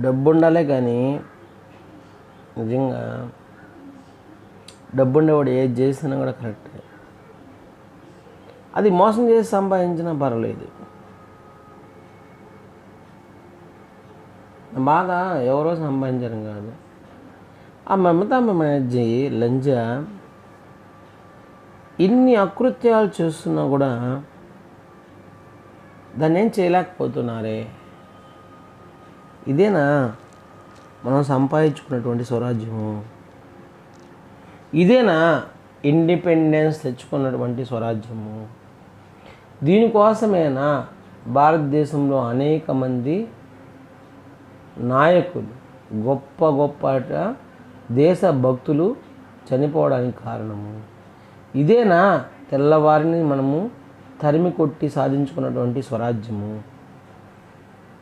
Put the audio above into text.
డబ్బు ఉండాలే కానీ నిజంగా డబ్బు ఉండేవాడు ఏది చేసినా కూడా కరెక్టే. అది మోసం చేసి సంపాదించినా పర్వాలేదు. బాధ ఎవరో సంపాదించడం కాదు, ఆ మమతా బెనర్జీ లంజ ఇన్ని అకృత్యాలు చేస్తున్నా కూడా దాన్ని ఏం చేయలేకపోతున్నారే. ఇదేనా మనం సంపాదించుకున్నటువంటి స్వరాజ్యము? ఇదేనా ఇండిపెండెన్స్ తెచ్చుకున్నటువంటి స్వరాజ్యము? దీనికోసమేనా భారతదేశంలో అనేక మంది నాయకులు, గొప్ప గొప్ప దేశ భక్తులు చనిపోవడానికి కారణము? ఇదేనా తెల్లవారిని మనము తరిమి కొట్టి సాధించుకున్నటువంటి స్వరాజ్యము?